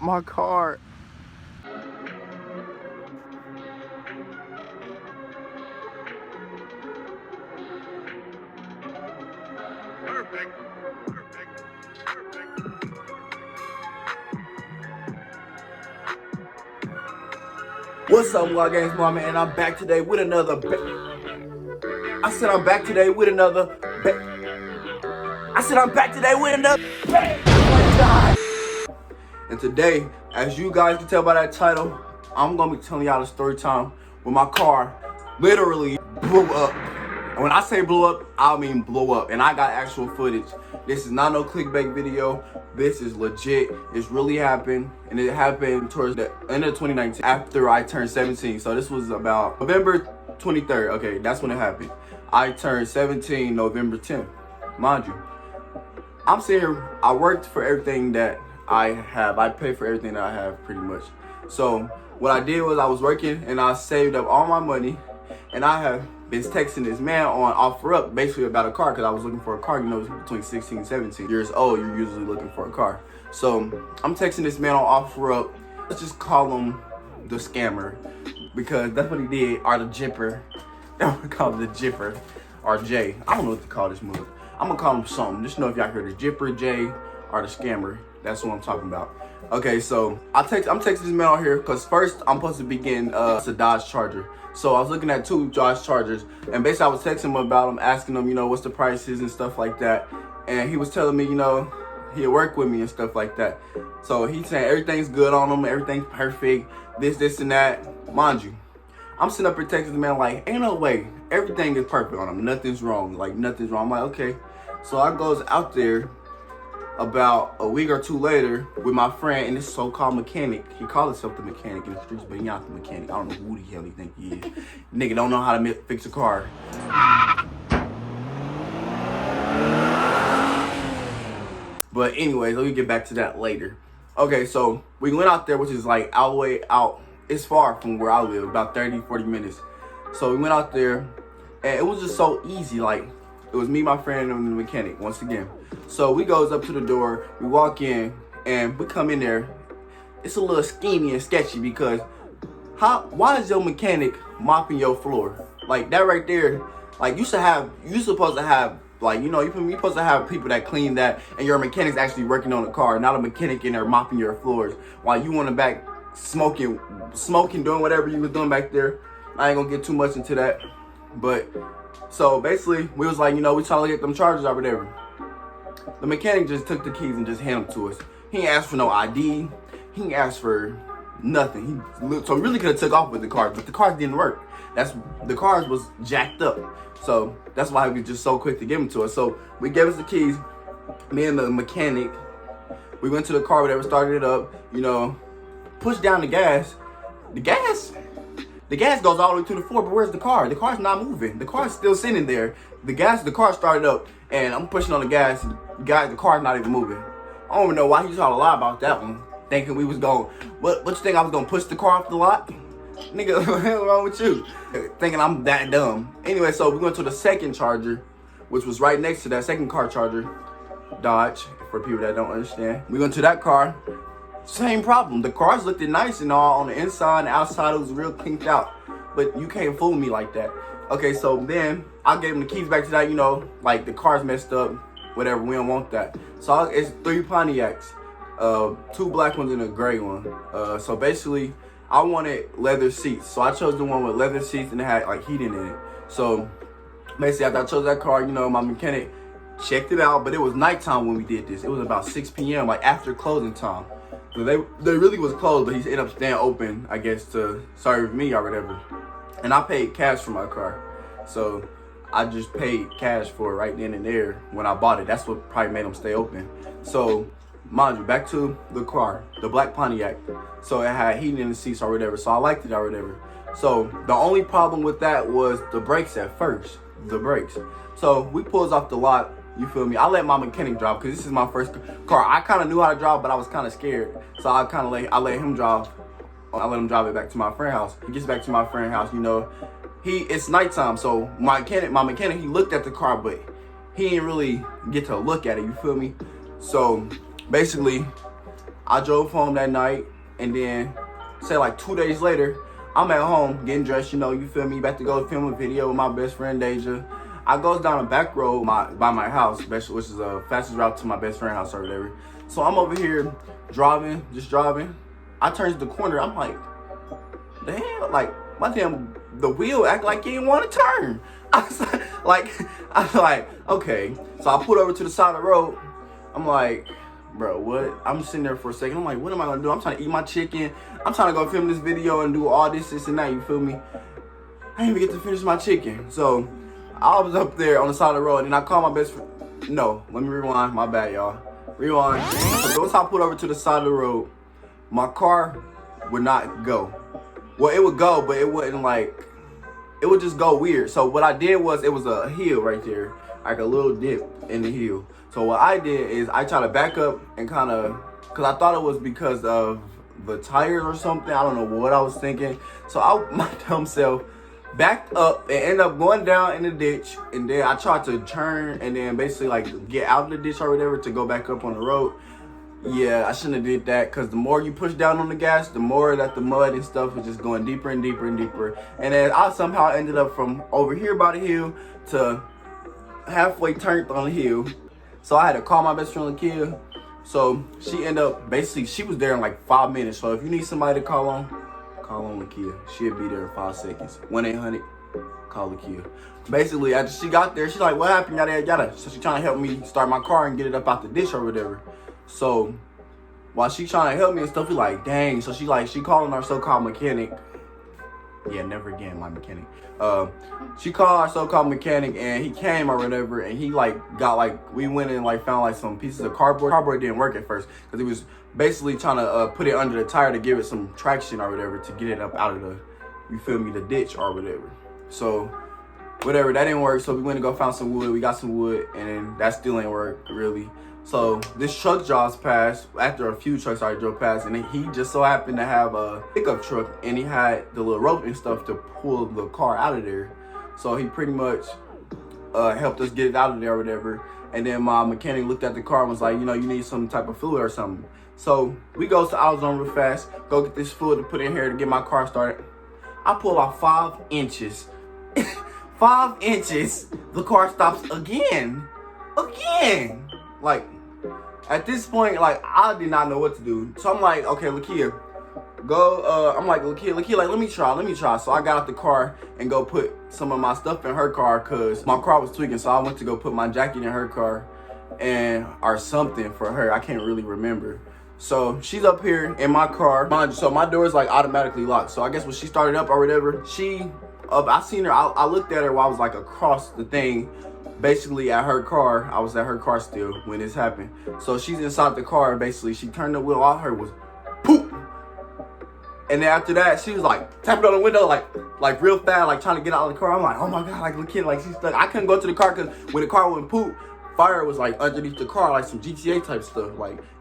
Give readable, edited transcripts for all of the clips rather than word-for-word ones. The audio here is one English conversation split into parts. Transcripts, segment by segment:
my car. Perfect. What's up, Vlog Games Mama, and I'm back today with another I said I'm back today with another And today, as you guys can tell by that title, I'm gonna be telling y'all the story time when my car literally blew up. And when I say blew up, I mean blow up. And I got actual footage. This is not no clickbait video. This is legit. It's really happened. And it happened towards the end of 2019 after I turned 17. So this was about November 23rd. Okay, that's when it happened. I turned 17 November 10th. Mind you, I'm sitting here, I worked for everything that I have. I pay for everything that I have pretty much. So what I did was I was working and I saved up all my money, and I have been texting this man on OfferUp basically about a car because I was looking for a car. You know, between 16 and 17 years old, you're usually looking for a car. So I'm texting this man on OfferUp. Let's just call him the scammer because that's what he did, or the jipper. I'm gonna call him the jipper or Jay. I don't know what to call this move. I'm gonna call him something. Just know if y'all heard the jipper, Jay, or the scammer. That's what I'm talking about. Okay, so I'm texting this man out here because first I'm supposed to be getting a Dodge Charger. So I was looking at 2 Dodge Chargers, and basically I was texting him about them, asking him, you know, what's the prices and stuff like that. And he was telling me, you know, he'll work with me and stuff like that. So he's saying everything's good on them, everything's perfect, this, and that. Mind you, I'm sitting up here texting the man like, ain't no way, everything is perfect on him, nothing's wrong, like nothing's wrong. I'm like, okay. So I goes out there about a week or 2 later with my friend and this so-called mechanic. He called himself the mechanic in the streets, but he not the mechanic. I don't know who the hell he think he is. Nigga don't know how to fix a car. But anyways, let me get back to that later. Okay, so we went out there, which is like all the way out. It's far from where I live, about 30-40 minutes. So we went out there and it was just so easy. Like, it was me, my friend, and the mechanic once again. So we goes up to the door, we walk in, and we come in there. It's a little schemy and sketchy because why is your mechanic mopping your floor? Like that right there, like you supposed to have, like, you know, you're supposed to have people that clean that, and your mechanic's actually working on the car, not a mechanic in there mopping your floors while you on the back smoking, doing whatever you was doing back there. I ain't gonna get too much into that, but so basically we was like, you know, we trying to get them chargers or whatever. The mechanic just took the keys and just handed them to us. He ain't asked for no ID. He ain't asked for nothing. So he really could have took off with the cars, but the cars didn't work. The cars was jacked up. So that's why he was just so quick to give them to us. So we gave us the keys. Me and the mechanic, we went to the car, whatever, started it up, you know, pushed down the gas. The gas goes all the way to the floor, but where's the car? The car's not moving. The car's still sitting there. The car started up, and I'm pushing on the gas. The car's not even moving. I don't even know why he tried to lie about that one, thinking we was going. What you think I was gonna push the car off the lot? Nigga, what the hell wrong with you? Thinking I'm that dumb. Anyway, so we went to the second charger, which was right next to that second car charger, Dodge, for people that don't understand. We went to that car. Same problem. The cars looked nice and all on the inside and outside. It was real kinked out. But you can't fool me like that. Okay, so then I gave him the keys back to that, you know, like the car's messed up, whatever, we don't want that. So it's 3 Pontiacs, 2 black ones and a gray one. So basically, I wanted leather seats. So I chose the one with leather seats and it had like heating in it. So basically, after I chose that car, you know, my mechanic checked it out, but it was nighttime when we did this. It was about 6 p.m., like after closing time. So they really was closed, but he ended up staying open, I guess, to serve me or whatever. And I paid cash for my car. So I just paid cash for it right then and there when I bought it. That's what probably made them stay open. So, mind you, back to the car, the black Pontiac. So it had heating in the seats or whatever. So I liked it or whatever. So the only problem with that was the brakes at first. The brakes. So we pulls off the lot. You feel me? I let my mechanic drive because this is my first car. I kind of knew how to drive, but I was kind of scared. So I let him drive. I let him drive it back to my friend's house. He gets back to my friend's house, you know. It's nighttime, so my mechanic, he looked at the car, but he didn't really get to look at it, you feel me? So basically, I drove home that night, and then say like 2 days later, I'm at home getting dressed, you feel me, about to go film a video with my best friend Deja. I goes down a back road by my house, which is the fastest route to my best friend's house or whatever. So I'm over here just driving. I turns the corner, I'm like, damn, like the wheel act like it didn't want to turn. I was like, okay. So I pulled over to the side of the road. I'm like, bro, what? I'm sitting there for a second. I'm like, what am I gonna do? I'm trying to eat my chicken. I'm trying to go film this video and do all this and that, you feel me? I didn't even get to finish my chicken. So I was up there on the side of the road and I called my best friend. No, let me rewind. My bad, y'all. Rewind. So once I pulled over to the side of the road, my car would not go. Well, it would go, but it wouldn't it would just go weird. So what I did was, it was a hill right there, like a little dip in the hill. So what I did is I tried to back up and kind of, because I thought it was because of the tires or something. I don't know what I was thinking. So my dumb self backed up and ended up going down in the ditch. And then I tried to turn and then basically get out of the ditch or whatever to go back up on the road. Yeah, I shouldn't have did that, because the more you push down on the gas, the more that the mud and stuff is just going deeper and deeper and deeper. And then I somehow ended up from over here by the hill to halfway turned on the hill. So I had to call my best friend Lakia. So she ended up, basically, she was there in like 5 minutes. So if you need somebody to call on Lakia. She'll be there in 5 seconds. 1-800, call Lakia. Basically, after she got there, she's like, what happened? Yada, yada, yada. So she's trying to help me start my car and get it up out the ditch or whatever. So while she trying to help me and stuff, we like, dang. So she calling our so-called mechanic. Yeah, never again, my mechanic. She called our so-called mechanic and he came or whatever, and he we went and found some pieces of cardboard. Cardboard didn't work at first because he was basically trying to put it under the tire to give it some traction or whatever to get it up out of the ditch or whatever. So whatever, that didn't work. So we went to go find some wood. We got some wood, and then that still ain't work really. So this truck drives past, after a few trucks already drove past, and he just so happened to have a pickup truck, and he had the little rope and stuff to pull the car out of there. So he pretty much helped us get it out of there or whatever. And then my mechanic looked at the car and was like, you need some type of fluid or something. So we go to AutoZone real fast, go get this fluid to put in here to get my car started. I pull out 5 inches. 5 inches, the car stops again. At this point, I did not know what to do. So I'm like, okay, Lakia, go. I'm like, Lakia, let me try. So I got out the car and go put some of my stuff in her car, because my car was tweaking. So I went to go put my jacket in her car or something for her. I can't really remember. So she's up here in my car. So my door is automatically locked. So I guess when she started up or whatever, I seen her. I looked at her while I was across the thing, basically at her car. I was at her car still when this happened. So she's inside the car, and basically she turned the wheel. All I heard was poop. And then after that, she was tapping on the window like real fast, trying to get out of the car. I'm like, oh my god, look at she's stuck. I couldn't go to the car because when the car went poop, fire was underneath the car, some GTA type stuff.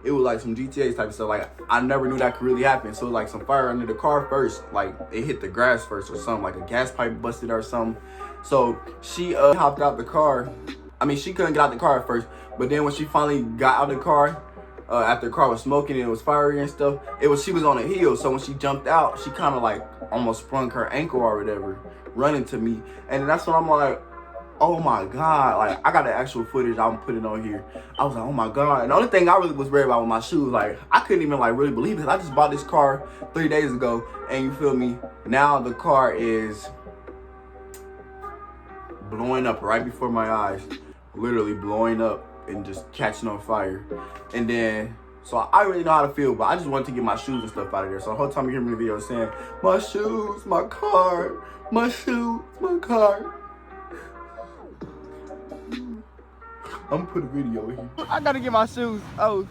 It was some GTA type stuff. I never knew that could really happen. So some fire under the car first, it hit the grass first or something, a gas pipe busted or something. So she hopped out the car. I mean, she couldn't get out the car at first, but then when she finally got out of the car, after the car was smoking and it was fiery and stuff, she was on a hill. So when she jumped out, she kind of almost sprung her ankle or whatever, running to me. And that's when I'm like, oh my god, I got the actual footage. I'm putting on here. I was like, oh my god. And the only thing I really was worried about with my shoes, I couldn't even really believe it. I just bought this car 3 days ago, and you feel me, now the car is blowing up right before my eyes, literally blowing up and just catching on fire. And then, so I really know how to feel, but I just wanted to get my shoes and stuff out of there. So the whole time you hear me in the video saying, my shoes, my car, my shoes, my car. I'm gonna put a video in here. I gotta get my shoes. Oh.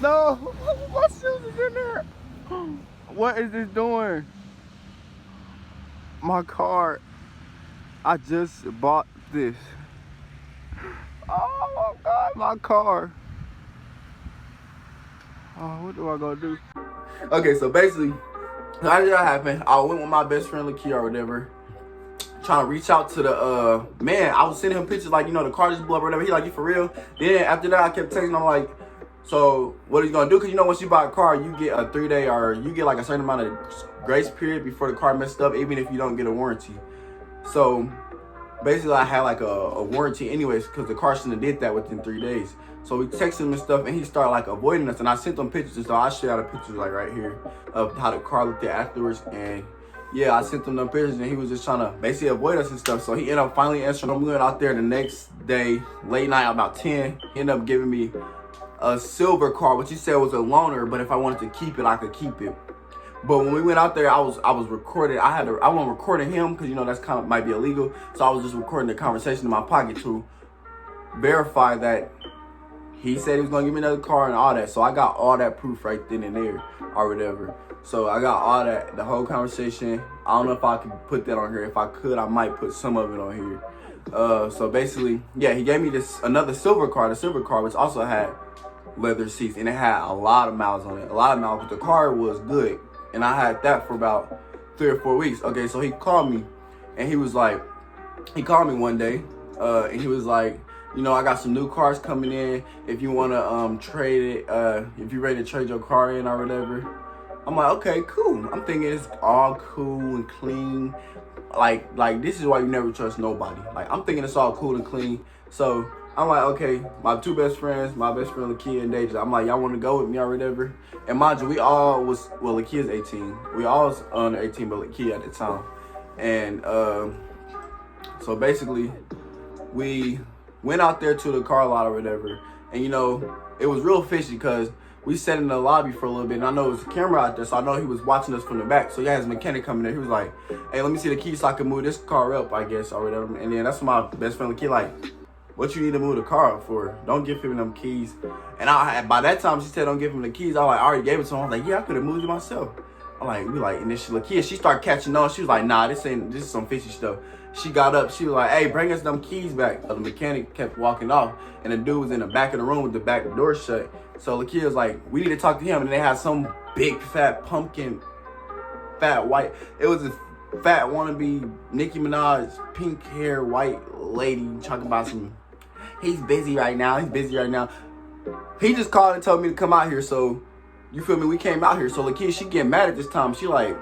No, my shoes is in there. What is this doing? My car. I just bought this. Oh my god, my car. Oh, what do I gotta do? Okay, so basically, how did that happen? I went with my best friend Lakia or whatever, trying to reach out to the man. I was sending him pictures the car just blew up or whatever. He you for real? Then after that, I kept texting him So what he's gonna do, cause you know once you buy a car, you get a 3-day or you get like a certain amount of grace period before the car messed up, even if you don't get a warranty. So basically I had like a warranty anyways, cause the car shouldn't have did that within 3 days. So we texted him and stuff, and he started like avoiding us, and I sent him pictures, so I share the pictures like right here of how the car looked afterwards. And yeah, I sent him them pictures, and he was just trying to basically avoid us and stuff. So he ended up finally answering them. We went out there the next day, late night, about 10. He ended up giving me a silver car, which he said was a loaner, but if I wanted to keep it, I could keep it. But when we went out there, I was recording. I wasn't recording him because you know that's kind of might be illegal. So I was just recording the conversation in my pocket to verify that he said he was gonna give me another car and all that. So I got all that proof right then and there or whatever. So I got all that, the whole conversation. I don't know if I could put that on here. If I could, I might put some of it on here. So basically, yeah, he gave me another silver car, the silver car, which also had leather seats, and it had a lot of miles on it. A lot of miles, but the car was good. And I had that for about 3 or 4 weeks. Okay, so he called me, and he called me one day, and he was like, you know, I got some new cars coming in. If you want to trade it, if you're ready to trade your car in or whatever. I'm like, okay, cool. I'm thinking it's all cool and clean. Like this is why you never trust nobody. Like, I'm thinking it's all cool and clean. So I'm like, okay, my 2 best friends, my best friend Lakia and Deja, I'm like, y'all want to go with me or whatever? And mind you, we all was, well, Lakia's 18. We all was under 18, but Lakia at the time. And so basically, we went out there to the car lot or whatever. And you know, it was real fishy because we sat in the lobby for a little bit, and I know there was a camera out there, so I know he was watching us from the back. So he had his mechanic coming there. He was like, hey, let me see the keys so I can move this car up, I guess, or whatever. And then that's my best friend Lakia like, what you need to move the car up for? Don't give him them keys. And by that time, she said, don't give him the keys. I was like, I already gave it to him. I was like, yeah, I could have moved it myself. And then Lakia, she started catching on. She was like, nah, this is some fishy stuff. She got up. She was like, hey, bring us them keys back. The mechanic kept walking off, and the dude was in the back of the room with the back door shut. So Lakia was like, we need to talk to him. And they had some big, fat, pumpkin, fat, white. It was a fat wannabe Nicki Minaj, pink hair, white lady talking about some, he's busy right now. He just called and told me to come out here. So, you feel me? We came out here. So Lakia, she getting mad at this time. She like,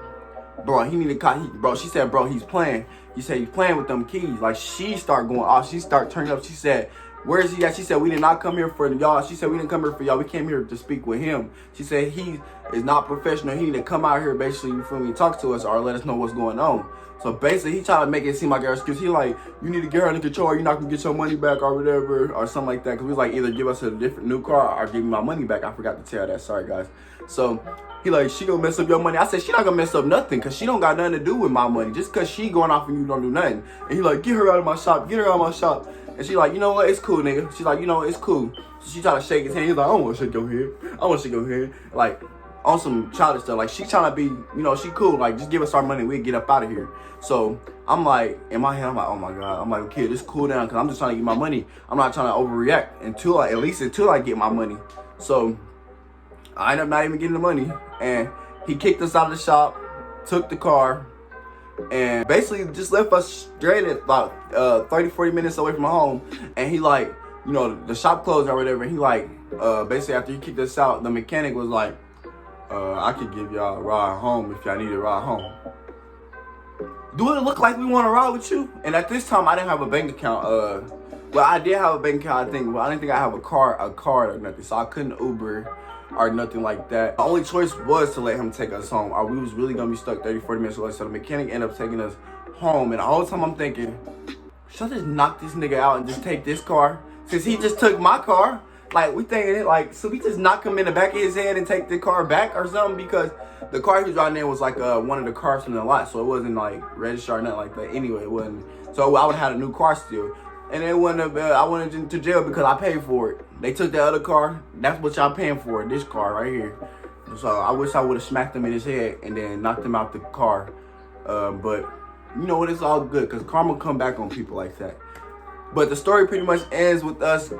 bro, he need to call. Bro, she said, bro, he's playing. You said he's playing with them keys. Like, she started going off. She started turning up. She said, where is he at? She said, we did not come here for y'all. She said, we didn't come here for y'all. We came here to speak with him. She said, he is not professional. He need to come out here, basically, you feel me, talk to us or let us know what's going on. So basically, he tried to make it seem like our excuse. He like, you need to get her under control, or you're not going to get your money back or whatever, or something like that. Because we was like, either give us a different new car or give me my money back. I forgot to tell that. Sorry, guys. So he like, she gonna mess up your money. I said, she not gonna mess up nothing, because she don't got nothing to do with my money. Just because she going off and you don't do nothing. And he like, get her out of my shop. Get her out of my shop. And she like, you know what? It's cool, nigga. She's like, you know, it's cool. So she tried to shake his hand. He's like, I don't want to shake your hand. I want to shake your hand. Like, on some childish stuff. Like, she trying to be, you know, she cool. Like, just give us our money. We'll get up out of here. So I'm like, in my head, I'm like, oh my God. I'm like, okay, just cool down, because I'm just trying to get my money. I'm not trying to overreact until I get my money. So I end up not even getting the money. And he kicked us out of the shop, took the car, and basically just left us straight at about 30, 40 minutes away from home. And he like, you know, the shop closed or whatever. And he like, basically after he kicked us out, the mechanic was like, I could give y'all a ride home if y'all need a ride home. Do it look like we want to ride with you? And at this time, I didn't have a bank account. Well, I did have a bank account, I think, but I didn't think I have a card or nothing. So I couldn't Uber or nothing like that. The only choice was to let him take us home, or we was really gonna be stuck 30, 40 minutes away. So the mechanic ended up taking us home. And the whole time I'm thinking, should I just knock this nigga out and just take this car? Since he just took my car. Like, we thinking it, like, so we just knock him in the back of his head and take the car back or something, because the car he was driving in was like one of the cars from the lot, so it wasn't like registered or nothing like that. Anyway, it wasn't. So I would have had a new car still, and it wouldn't have. I went into jail because I paid for it. They took the other car. That's what y'all paying for. This car right here. So I wish I would have smacked him in his head and then knocked him out the car. But you know what? It's all good, because karma come back on people like that. But the story pretty much ends with us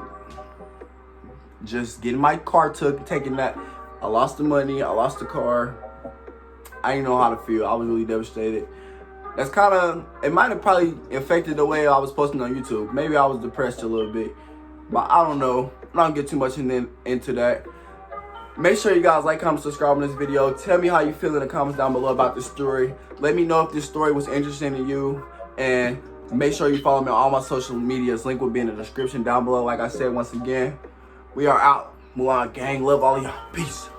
just getting my car taking that. I lost the money. I lost the car. I didn't know how to feel. I was really devastated. That's kind of, it might have probably affected the way I was posting on YouTube. Maybe I was depressed a little bit, but I don't know. I'm not gonna get too much into that. Make sure you guys like, comment, subscribe on this video. Tell me how you feel in the comments down below about this story. Let me know if this story was interesting to you. And make sure you follow me on all my social medias. Link will be in the description down below. Like I said, once again, we are out. Mulan gang, love all of y'all. Peace.